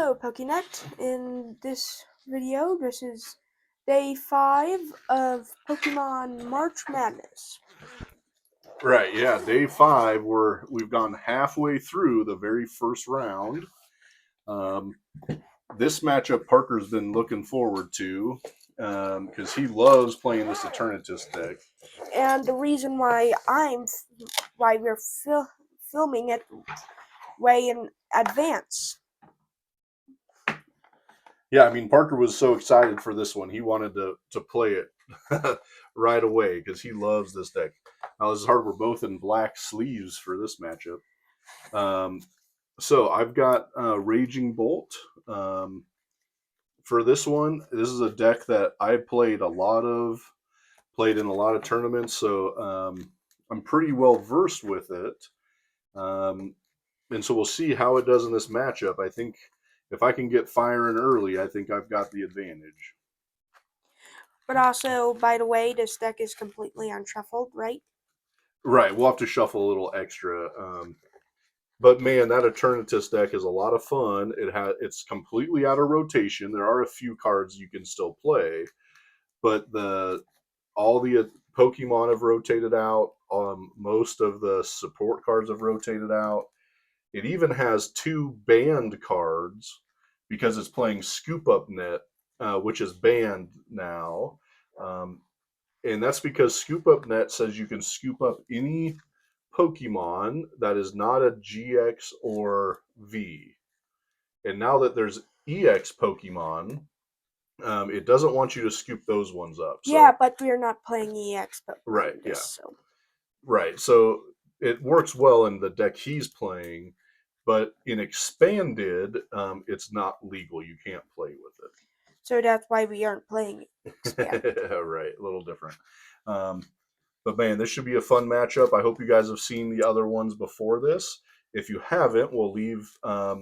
Hello, PokeNet. In this video, this is day 5 of Pokemon March Madness. Right, yeah, day 5. We've gone halfway through the very first round. This matchup Parker's been looking forward to because he loves playing this Eternatus deck. And the reason why we're filming it way in advance. Yeah, I mean, Parker was so excited for this one. He wanted to play it right away because he loves this deck. Now, this is hard. We're both in black sleeves for this matchup. So I've got Raging Bolt. For this one, this is a deck that I played in a lot of tournaments, so I'm pretty well versed with it. And so we'll see how it does in this matchup. I think if I can get firing early, I think I've got the advantage. But also, by the way, this deck is completely unshuffled, right? Right, we'll have to shuffle a little extra. But man, that Eternatus deck is a lot of fun. It's completely out of rotation. There are a few cards you can still play, but all the Pokemon have rotated out. Most of the support cards have rotated out. It even has 2 banned cards because it's playing Scoop Up Net, which is banned now. And that's because Scoop Up Net says you can scoop up any Pokemon that is not a GX or V. And now that there's EX Pokemon, it doesn't want you to scoop those ones up. So, yeah, but we're not playing EX Pokemon. Right, yeah. So. Right, so it works well in the deck he's playing, but in Expanded, it's not legal. You can't play with it. So that's why we aren't playing Expanded. Right, a little different. But man, this should be a fun matchup. I hope you guys have seen the other ones before this. If you haven't, we'll leave a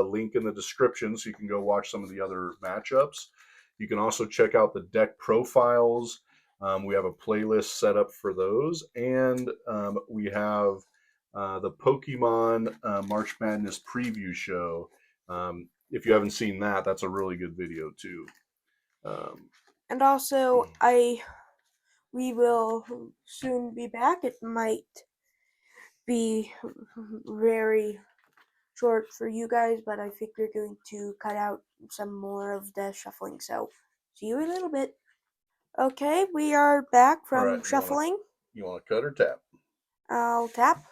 link in the description so you can go watch some of the other matchups. You can also check out the deck profiles. We have a playlist set up for those, and we have the Pokemon March Madness preview show. If you haven't seen that, that's a really good video too. And also, we will soon be back. It might be very short for you guys, but I think we're going to cut out some more of the shuffling. So, see you in a little bit. Okay, we are back from shuffling. You want to cut or tap? I'll tap.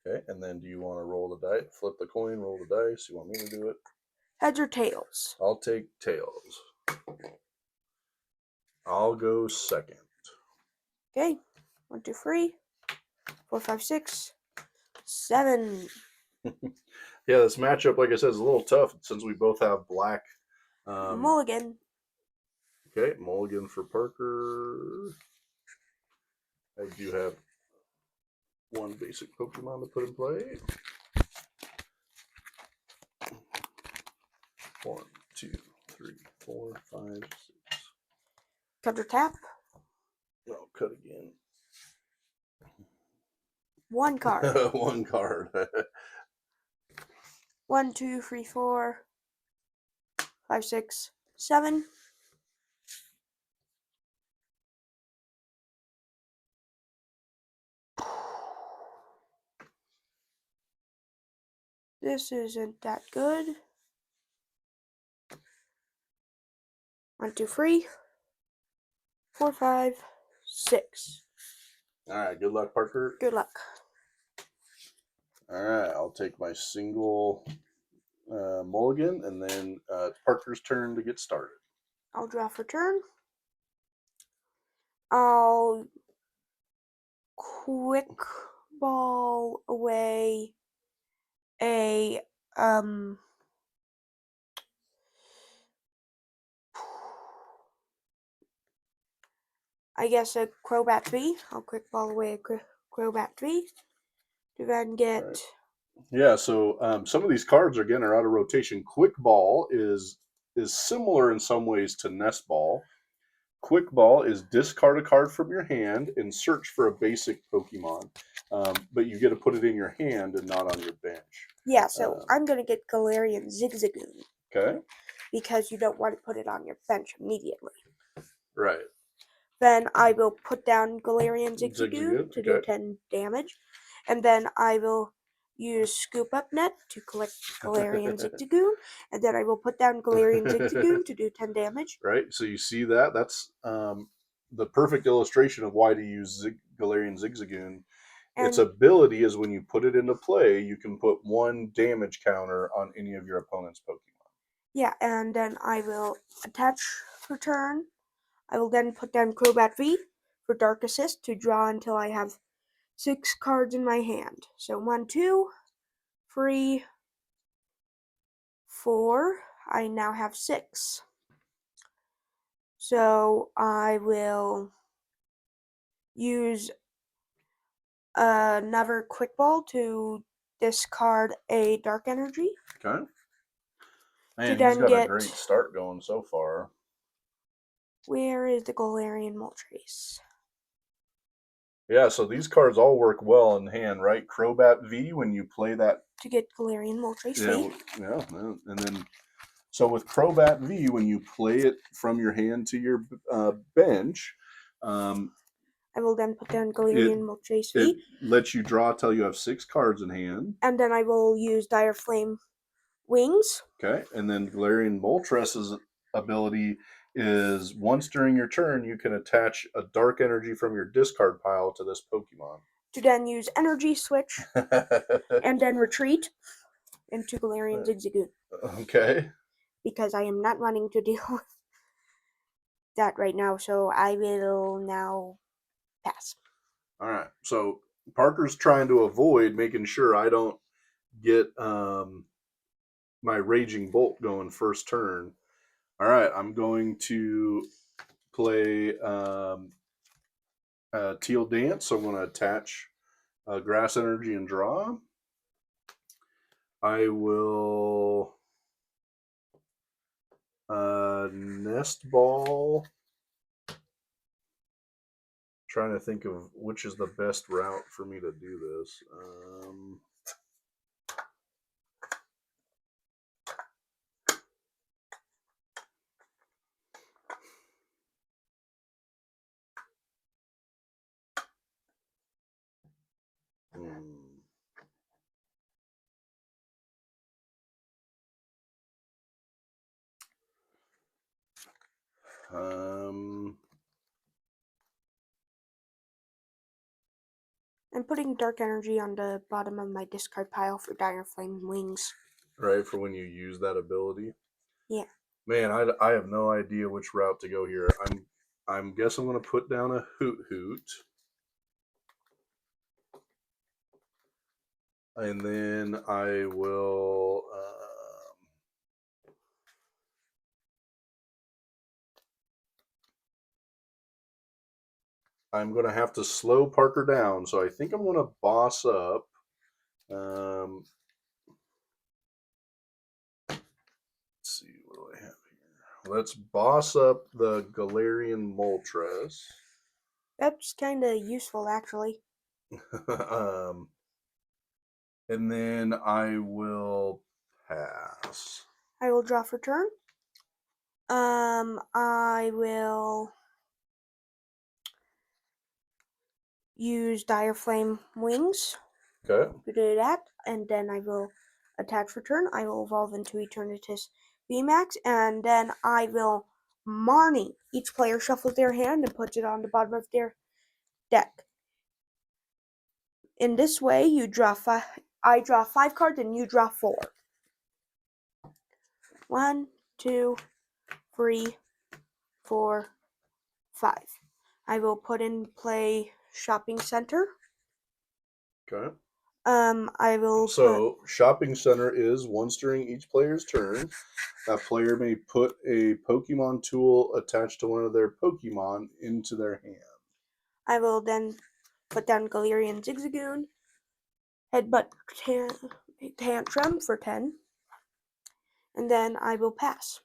Okay, and then do you want to roll the dice? Flip the coin, roll the dice. You want me to do it? Heads or tails? I'll take tails. I'll go second. Okay, 1, 2, 3, 4, 5, 6, 7. Yeah, this matchup, like I said, is a little tough since we both have black. Mulligan. Okay, mulligan for Parker. I do have one basic Pokemon to put in play. 1, 2, 3, 4, 5, 6. Cut or tap? No, cut again. 1 card. 1 card. 1, 2, 3, 4, 5, 6, 7. This isn't that good. 1, 2, 3, 4, 5, 6. All right, good luck, Parker. Good luck. All right, I'll take my single mulligan, and then it's Parker's turn to get started. I'll draw for turn. I'll quick ball away a I guess a Crobat V. I'll quick ball away a Crobat V to then get. Right. Yeah, so some of these cards again are out of rotation. Quick Ball is similar in some ways to Nest Ball. Quick Ball is discard a card from your hand and search for a basic Pokemon. but you get to put it in your hand and not on your bench. Yeah, so I'm going to get Galarian Zigzagoon. Okay. Because you don't want to put it on your bench immediately. Right. Then I will put down Galarian Zigzagoon to do 10 damage. And then I will use Scoop Up Net to collect Galarian Zigzagoon. And then I will put down Galarian Zigzagoon to do 10 damage. Right. So you see that? That's the perfect illustration of why to use Galarian Zigzagoon. Its ability is when you put it into play, you can put 1 damage counter on any of your opponent's Pokemon. Yeah, and then I will attach for turn. I will then put down Crobat V for Dark Assist to draw until I have 6 cards in my hand. So 1, 2, 3, 4. I now have 6. So I will use another Quick Ball to discard a Dark Energy. Okay. Man, he's got a great start going so far. Where is the Galarian Moltres? Yeah, so these cards all work well in hand, right? Crobat V, when you play that... To get Galarian Moltres V. Yeah, and then... So with Crobat V, when you play it from your hand to your bench... I will then put down Galarian Moltres V. It lets you draw till you have 6 cards in hand. And then I will use Dire Flame Wings. Okay, and then Galarian Moltres' ability is once during your turn, you can attach a dark energy from your discard pile to this Pokemon. To then use Energy Switch and then retreat into Galarian Zigzagoon. Okay. Because I am not wanting to deal with that right now, so I will now pass. All right, so Parker's trying to avoid making sure I don't get my Raging Bolt going first turn. All right, I'm going to play Teal Dance, so I'm going to attach Grass Energy and draw. I will Nest Ball. Trying to think of which is the best route for me to do this. I'm putting Dark Energy on the bottom of my discard pile for Dire Flame Wings. Right, for when you use that ability? Yeah. Man, I have no idea which route to go here. I'm guessing I'm going to put down a Hoot Hoot. And then I will... I'm going to have to slow Parker down, so I think I'm going to boss up. Let's see, what do I have here? Let's boss up the Galarian Moltres. That's kind of useful, actually. And then I will pass. I will draw for turn. I will use Dire Flame Wings. Okay. To do that, and then I will attach for turn. I will evolve into Eternatus VMAX, and then I will Marnie. Each player shuffles their hand and puts it on the bottom of their deck. In this way, you draw I draw 5 cards and you draw 4. 1, 2, 3, 4, 5. I will put in play Shopping Center. Okay. I will. So, Shopping Center is once during each player's turn, a player may put a Pokemon tool attached to one of their Pokemon into their hand. I will then put down Galarian Zigzagoon, Headbutt Tantrum for 10, and then I will pass.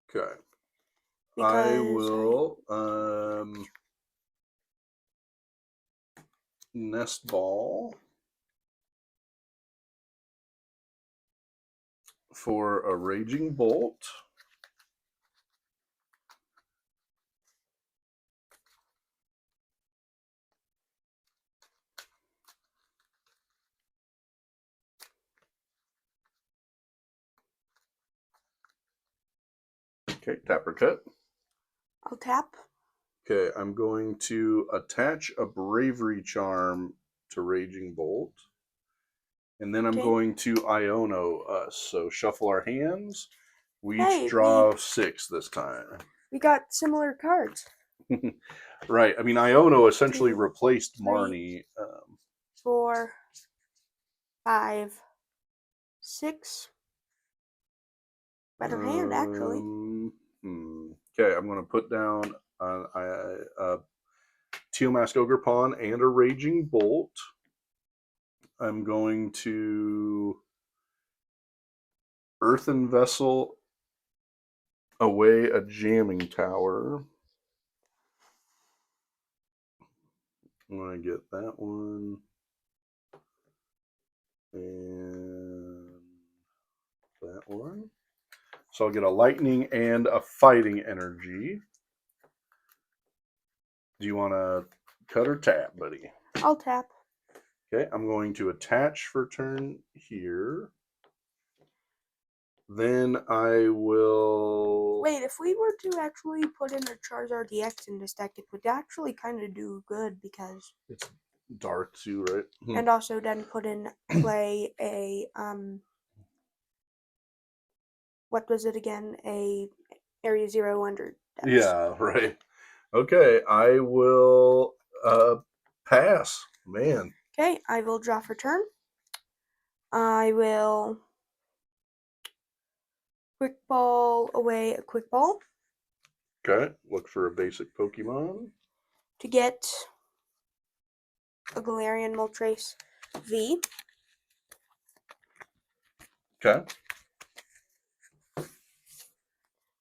Okay. I will Nest Ball for a Raging Bolt. Okay, tap or cut. I'll tap. Okay, I'm going to attach a Bravery Charm to Raging Bolt. And then I'm Okay. going to Iono us. So shuffle our hands. We Hey, each draw 6 this time. We got similar cards. Right. I mean, Iono essentially 2, replaced 3, Marnie. 4, 5, 6. Better hand, actually. Okay, I'm going to put down a Teal Mask Ogre Pawn and a Raging Bolt. I'm going to Earthen Vessel away a Jamming Tower. I'm going to get that one. And that one. So I'll get a Lightning and a Fighting Energy. Do you want to cut or tap, buddy? I'll tap. Okay, I'm going to attach for turn here. Then I will... Wait, if we were to actually put in a Charizard DX in this deck, it would actually kind of do good because... It's dark too, right? And also then put in play a, what was it again? A Area 0 under decks. Yeah, right. Okay, I will pass. Man. Okay, I will draw for turn. I will quick ball away a quick ball Okay, look for a basic Pokemon. to get a Galarian Moltres V. Okay.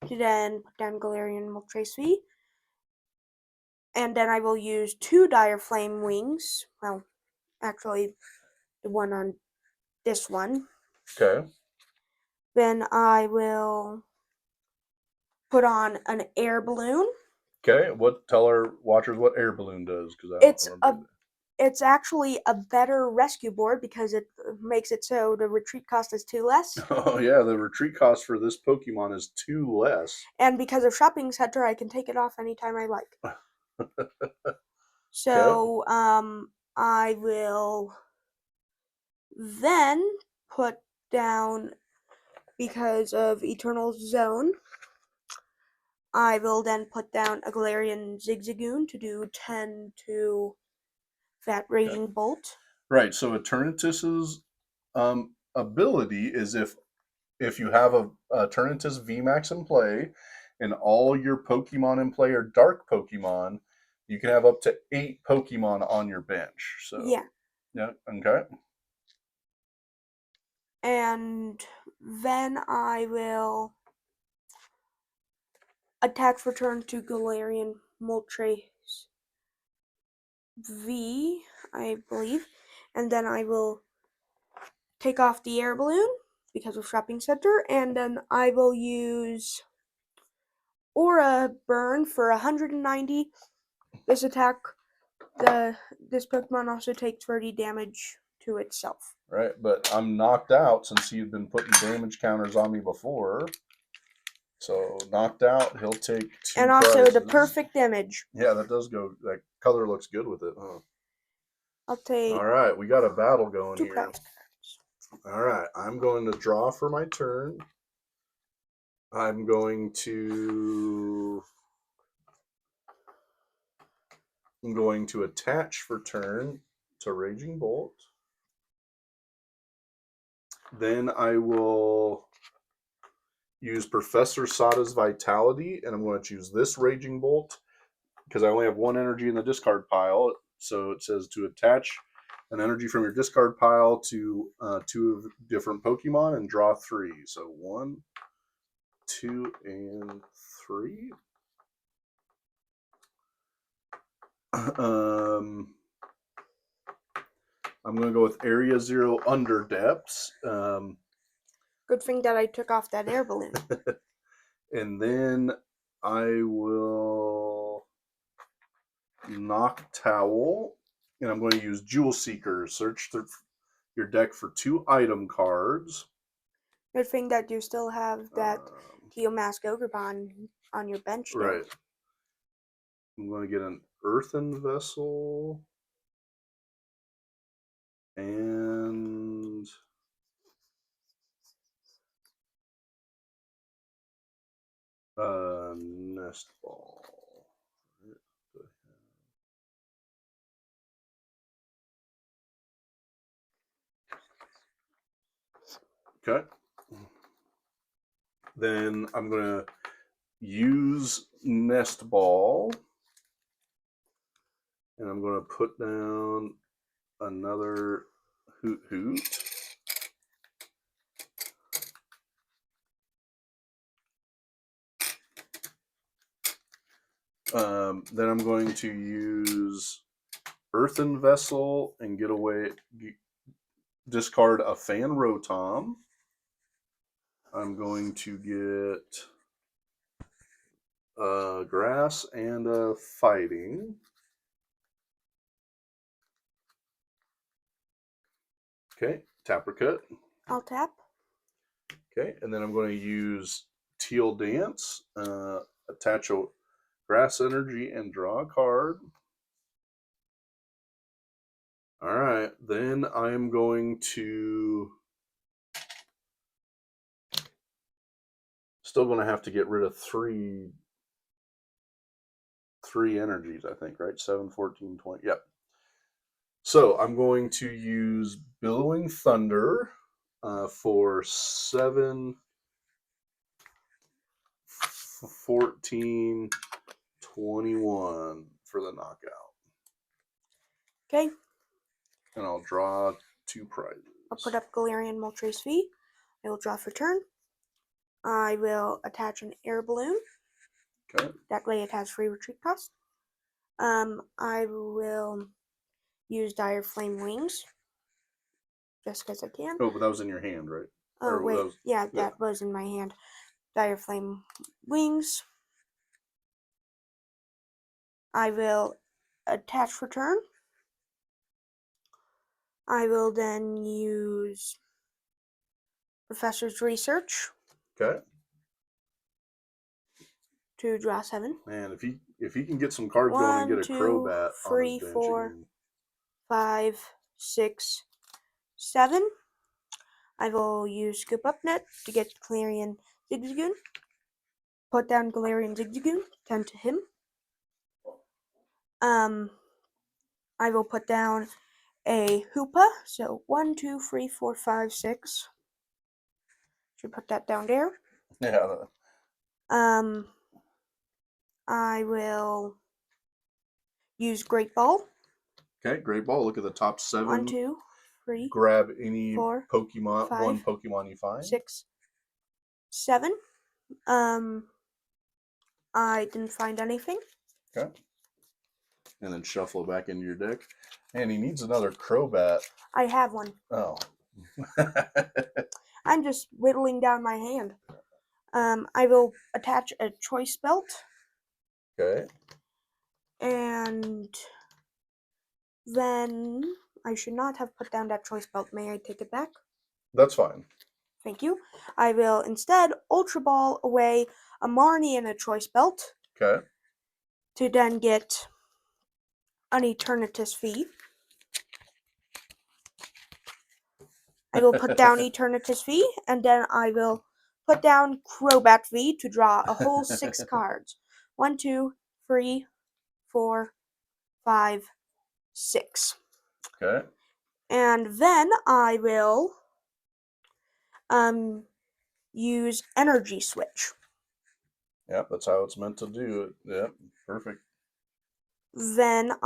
To then put down Galarian Moltres V. And then I will use 2 Dire Flame Wings. Well, actually, the one on this one. Okay. Then I will put on an air balloon. Okay. Tell our watchers what air balloon does, because I don't remember. It's actually a better rescue board because it makes it so the retreat cost is 2 less. Oh yeah, the retreat cost for this Pokemon is 2 less. And because of Shopping Center, I can take it off anytime I like. So, I will then put down, because of Eternal Zone, I will then put down a Galarian Zigzagoon to do 10 to that Raging Bolt. Right. So Eternatus's ability is if you have a Eternatus VMAX in play, and all your Pokemon in play are dark Pokemon, you can have up to 8 Pokemon on your bench. So yeah. Okay. And then I will attach return to Galarian Moltres V, I believe. And then I will take off the air balloon because of Shopping Center. And then I will use Aura Burn for 190. This attack, this Pokemon also takes 30 damage to itself. Right, but I'm knocked out since he had been putting damage counters on me before. So knocked out, he'll take 2 And also prizes. the perfect image. Yeah, that does go. That color looks good with it, huh? I'll take. All right, we got a battle going 2 here. cards. All right, I'm going to draw for my turn. I'm going to attach for turn to Raging Bolt. Then I will use Professor Sada's Vitality, and I'm going to choose this Raging Bolt because I only have 1 energy in the discard pile. So it says to attach an energy from your discard pile to 2 different Pokemon and draw 3. So 1, 2, and 3. I'm going to go with Area 0 under depths. Good thing that I took off that air balloon. And then I will knock Towel. And I'm going to use Jewel Seeker. Search through your deck for 2 item cards. Good thing that you still have that Teal Mask Ogrepon on your bench there. Right. I'm going to get an Earthen Vessel. And Nest Ball. Okay. Then I'm going to use Nest Ball. And I'm going to put down another Hoot Hoot. Then I'm going to use Earthen Vessel and discard a Fan Rotom. I'm going to get a Grass and a Fighting. Okay, Taproot. I'll tap. Okay, and then I'm going to use Teal Dance, attach a Grass Energy, and draw a card. All right, then I'm going to still going to have to get rid of three energies, I think, right? 7, 14, 20. Yep. So I'm going to use Billowing Thunder for 7, 14, 21 for the knockout. Okay. And I'll draw 2 prizes. I'll put up Galarian Moltres V. I will draw for turn. I will attach an air balloon. Okay. That way it has free retreat cost. I will use Dire Flame Wings. Just because I can. Oh, but that was in your hand, right? Oh, or wait. That was in my hand. Dire Flame Wings. I will attach for turn. I will then use Professor's Research. Okay. To draw 7. Man, if he can get some cards going and get a Crobat 3, on his bench 4, 5, 6, 7. I will use Scoop Up Net to get Galarian Zigzagoon. Put down Galarian Zigzagoon. 10 to him. I will put down a Hoopa. So 1, 2, 3, 4, 5, 6. Should put that down there. Yeah. I will use Great Ball. Okay, Great Ball. Look at the top 7. 1, 2, 3. Grab any 4, Pokemon, 5, one Pokemon you find. 6, 7. I didn't find anything. Okay. And then shuffle it back into your deck. And he needs another Crobat. I have one. Oh. I'm just whittling down my hand. I will attach a Choice Belt. Okay. And then I should not have put down that Choice Belt. May I take it back? That's fine. Thank you. I will instead Ultra Ball away a Marnie and a Choice Belt. Okay. To then get an Eternatus V. I will put down Eternatus V, and then I will put down Crobat V to draw a whole 6 cards. 1, 2, 3, 4, 5, 6. Okay. And then I will use Energy Switch. Yep, that's how it's meant to do it. Yep, perfect. Then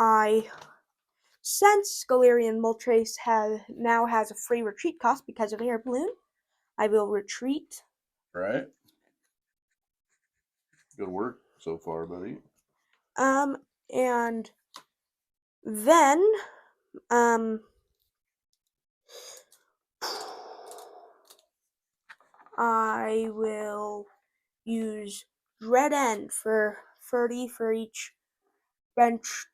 since Galarian Moltres now has a free retreat cost because of Air Balloon, I will retreat. Right. Good work so far, buddy. And then I will use Dread End for 30 for each bench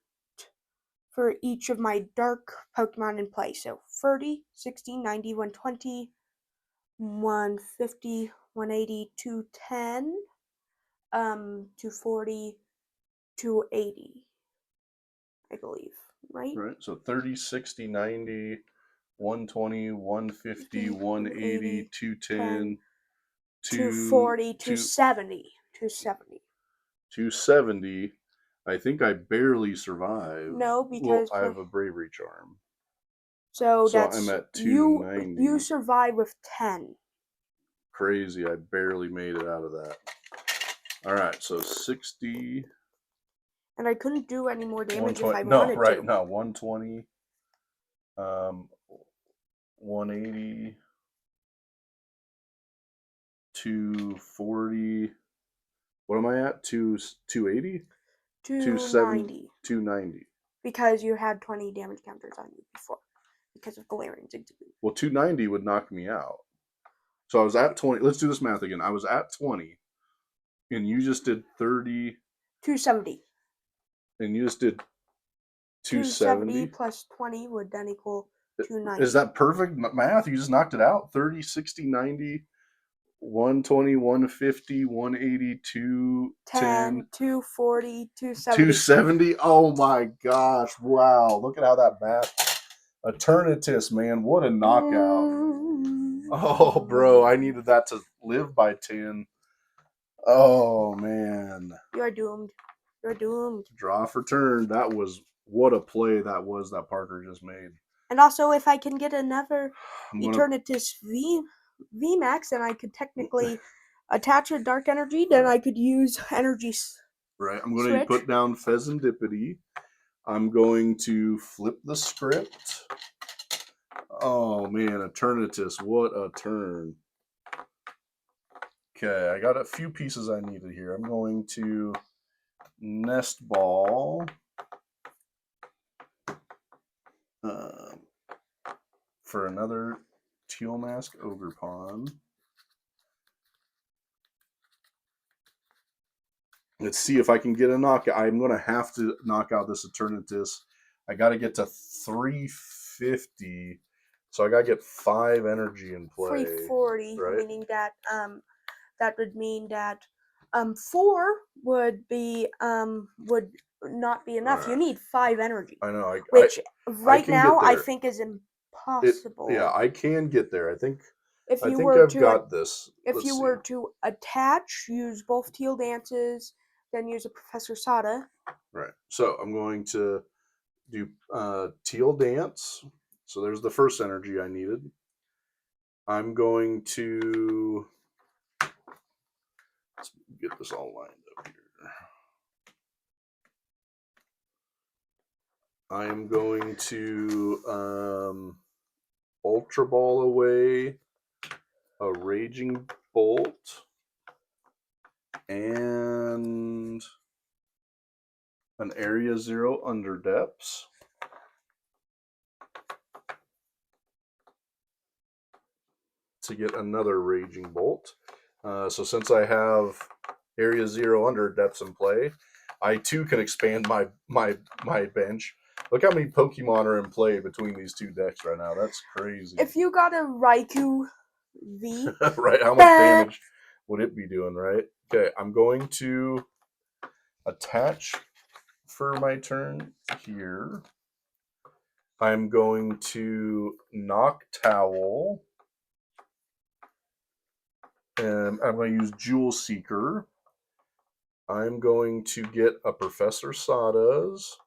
for each of my dark Pokemon in play. So 30, 60, 90, 120, 150, 180, 210, 240, 280, I believe, right? Right. So 30, 60, 90, 120, 150, 180, 210, 240, 270, 270. 270. I think I barely survived. No, Well, because I have a bravery charm. so So that's I'm at you 290. survive with 10. Crazy. I barely made it out of that. All right. So 60. And I couldn't do any more damage if I No, wanted right. to. No, 120. 180. 240. What am I at? 280? 290. 290. Because you had 20 damage counters on you before. Because of Galarian's Exude. Well, 290 would knock me out. So I was at 20. Let's do this math again. I was at 20, and you just did 30, 270. and you just did 270 270. plus 20 would then equal 290. Is that perfect math? You just knocked it out. 30, 60, 90, 120, 150, 180, 210, 240, 270. 270. Oh my gosh. Wow. Look at how that math. Eternatus, man. What a knockout. Oh, bro. I needed that to live by 10. Oh, man. You are doomed. You're doomed. Draw for turn. That was what a play that was that Parker just made. And also, if I can get another I'm gonna, Eternatus VMAX, then I could technically attach a Dark Energy, then I could use Energy right. I'm going to Switch. put down Pheasantipity. I'm going to flip the script. Oh, man. Eternatus. What a turn. Okay. I got a few pieces I needed here. I'm going to Nest Ball. For another Teal Mask Ogerpon. Let's see if I can get a knockout. I'm going to have to knock out this Eternatus. I got to get to 350. So I got to get 5 energy in play. 340, right? meaning that that would mean that 4 would not be enough. You need 5 energy. I know. Which right can now get I there. think is impossible. Yeah, I can get there. I think If you I've were got this. If you were to attach, use both Teal Dances, then use a Professor Sada. Right. So I'm going to do Teal Dance. So there's the first energy I needed. I'm going to let's get this all lined up here. I am going to Ultra Ball away a Raging Bolt and an Area 0 Under Depths. To get another Raging Bolt. So since I have Area 0 Under Depths in play, I too can expand my bench. Look how many Pokemon are in play between these two decks right now. That's crazy. If you got a Raikou V, right? How much damage would it be doing, right? Okay, I'm going to attach for my turn here. I'm going to knock Towel. And I'm going to use Jewel Seeker. I'm going to get a Professor Sada's.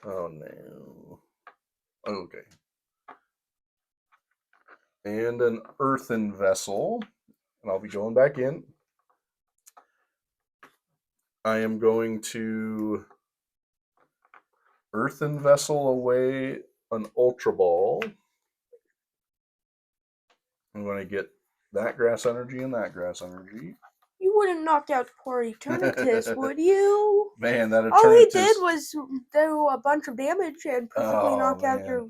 Oh, no. Okay. And an Earthen Vessel. And I'll be going back in. I am going to Earthen Vessel away an Ultra Ball. I'm going to get that Grass Energy and that Grass Energy. You wouldn't knock out poor Eternatus, would you? Man, that Eternatus. All he did was do a bunch of damage and perfectly knock out your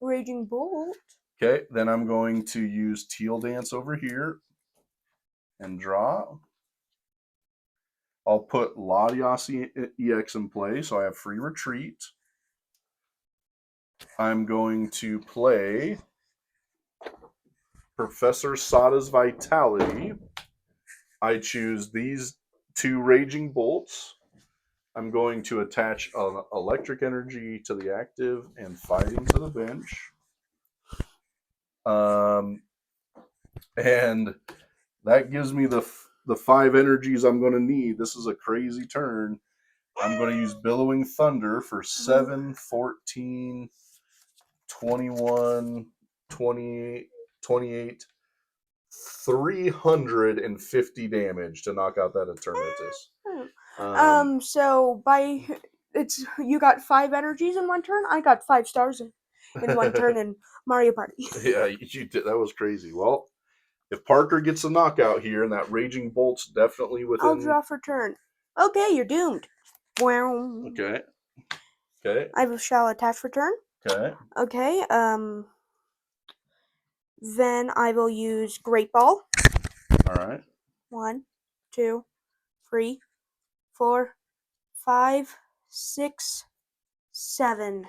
Raging Bolt. Okay, then I'm going to use Teal Dance over here and draw. I'll put Latias EX in play, so I have free retreat. I'm going to play Professor Sada's Vitality. I choose these 2 Raging Bolts. I'm going to attach an Electric Energy to the active and Fighting to the bench. And that gives me the 5 energies I'm going to need. This is a crazy turn. I'm going to use Billowing Thunder for 7, 14, 21, 28, 28, 350 damage to knock out that Eternatus. So you got 5 energies in one turn. I got 5 stars in one turn in Mario Party. Yeah, you did. That was crazy. Well, if Parker gets a knockout here, and that Raging Bolt's definitely within. I'll draw for turn. Okay, you're doomed. Okay. Okay. I shall attach for turn. Okay. Okay. Then I will use Great Ball. All right. 1, 2, 3, 4, 5, 6, 7.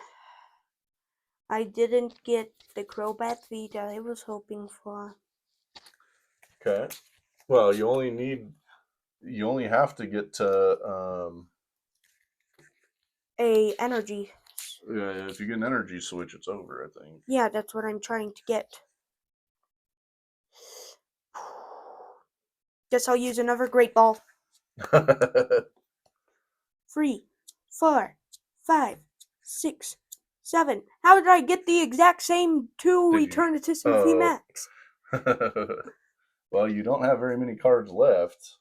I didn't get the Crobat feat I was hoping for. Okay. Well, you only have to get to A energy. Yeah, if you get an energy switch, it's over, I think. Yeah, that's what I'm trying to get. Guess I'll use another Great Ball. 3, 4, 5, 6, 7. How did I get the exact same 2 Eternatus and VMAX? Well, you don't have very many cards left.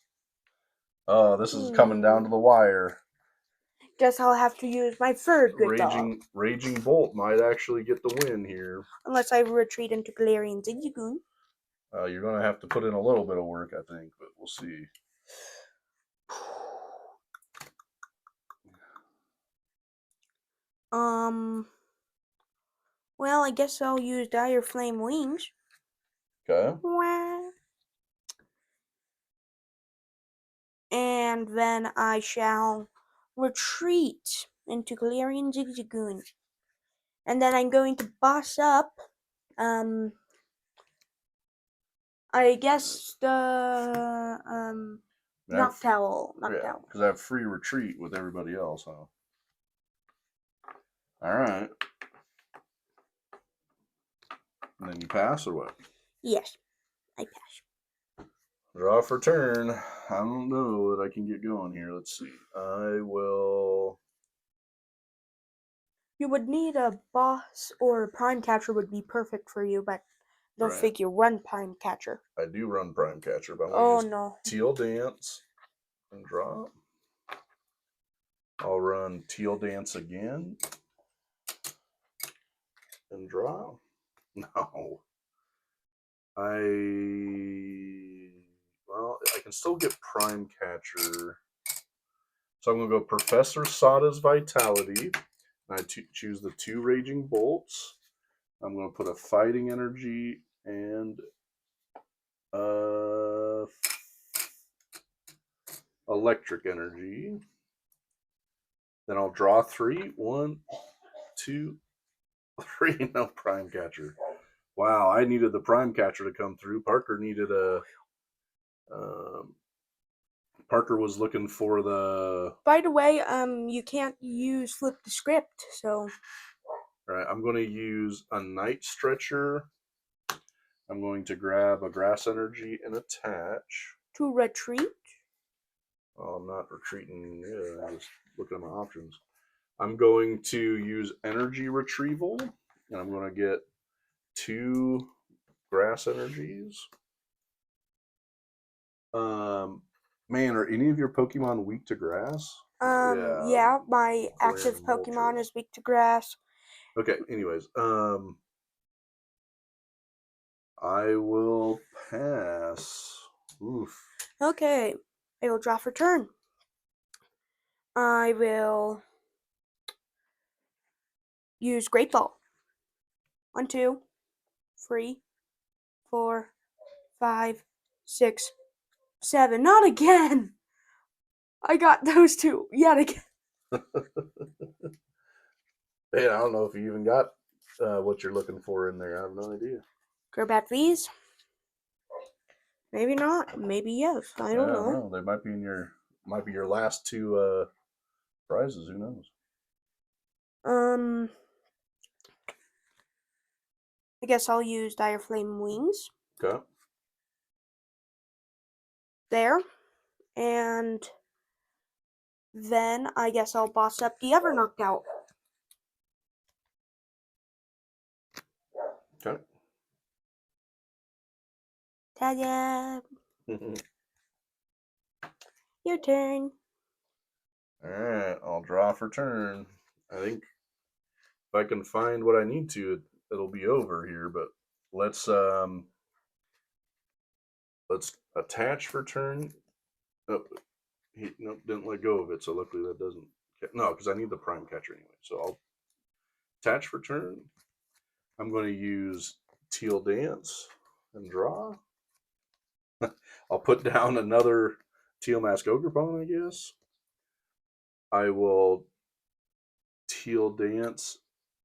This is coming down to the wire. Guess I'll have to use my third Great Ball. Raging Bolt might actually get the win here. Unless I retreat into Galarian Zigzagoon. You're going to have to put in a little bit of work, I think, but we'll see. Well, I guess I'll use Dire Flame Wings. Okay. And then I shall retreat into Galarian Zigzagoon. And then I'm going to boss up, I guess the, Noctowl. Yeah, because I have free retreat with everybody else, huh? Alright. And then you pass or what? Yes, I pass. Draw for turn. I don't know that I can get going here. Let's see. I will. You would need a boss or a prime catcher would be perfect for you, but don't figure run prime catcher. I do run prime catcher, but I'm going to use Teal Dance and draw. I'll run Teal Dance again and draw. No. Well, I can still get prime catcher. So I'm going to go Professor Sada's Vitality. I choose the 2 Raging Bolts. I'm going to put a Fighting Energy and Electric Energy. Then I'll draw 3. 1, 2, 3. No Prime Catcher. Wow, I needed the Prime Catcher to come through. Parker needed a. Parker was looking for the. By the way, you can't use flip the script, so. All right, I'm going to use a Night Stretcher. I'm going to grab a Grass Energy and attach. To retreat? Oh, I'm not retreating. Yeah, I'm just looking at my options. I'm going to use Energy Retrieval, and I'm going to get 2 Grass Energies. Man, are any of your Pokemon weak to grass? Yeah, my active Pokemon is weak to grass. Okay, anyways, I will pass. Oof. Okay, I will draw for turn. I will use Great Ball. 1, 2, 3, 4, 5, 6, 7. Not again! I got those two yet again. Man, I don't know if you even got what you're looking for in there. I have no idea. Crobat V's? Maybe not. Maybe yes. I don't know. They might be in your last two prizes. Who knows? I guess I'll use Dire Flame Wings. Okay. There. And then I guess I'll boss up the other knockout. Okay. Ta-da! Your turn. All right, I'll draw for turn. I think if I can find what I need to, it'll be over here. But let's attach for turn. Oh, nope, didn't let go of it. So luckily that doesn't. No, because I need the prime catcher anyway. So I'll attach for turn. I'm going to use Teal Dance and draw. I'll put down another Teal Mask Ogrepon, I guess. I will Teal Dance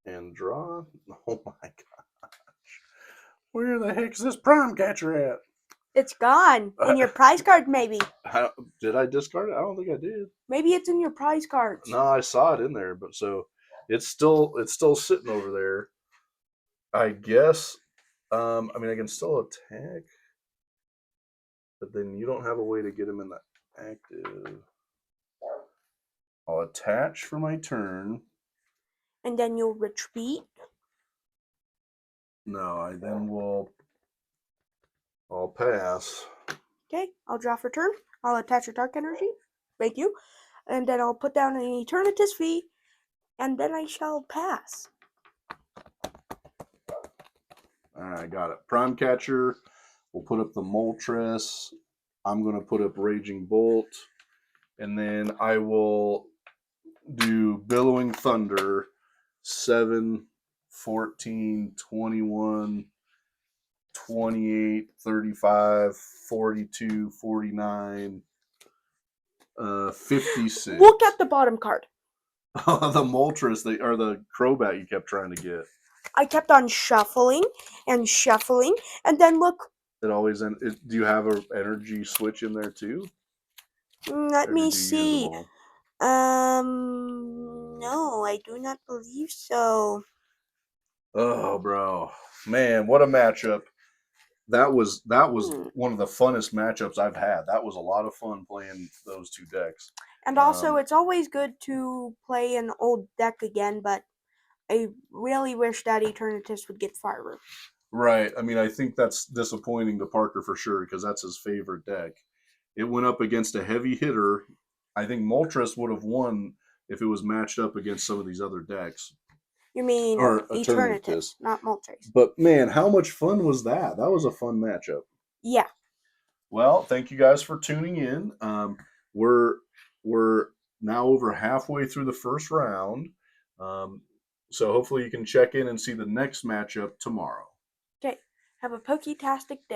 and draw. Oh my gosh. Where the heck's this prime catcher at? It's gone. In your prize card, maybe. Did I discard it? I don't think I did. Maybe it's in your prize cards. No, I saw it in there, but so it's still sitting over there. I guess. I mean, I can still attack, but then you don't have a way to get him in the active. I'll attach for my turn. And then you'll retreat. No, I'll pass. Okay, I'll draw for turn. I'll attach a Dark Energy. Thank you. And then I'll put down an Eternatus fee. And then I shall pass. Alright, got it. Prime Catcher. We'll put up the Moltres. I'm going to put up Raging Bolt. And then I will do Billowing Thunder. 7, 14, 21, 28, 35, 42, 49, 56. Look at the bottom card. The Moltres, or the Crobat you kept trying to get. I kept on shuffling, and then look. It always do you have an energy switch in there too? Let me see. No, I do not believe so. Oh, bro, man, what a matchup! That was one of the funnest matchups I've had. That was a lot of fun playing those two decks. And also, it's always good to play an old deck again, but I really wish that Eternatus would get farther. Right. I mean, I think that's disappointing to Parker for sure because that's his favorite deck. It went up against a heavy hitter. I think Moltres would have won if it was matched up against some of these other decks. You mean Eternatus, not Moltres. But man, how much fun was that? That was a fun matchup. Yeah. Well, thank you guys for tuning in. We're now over halfway through the first round. So hopefully you can check in and see the next matchup tomorrow. Okay. Have a Poketastic day.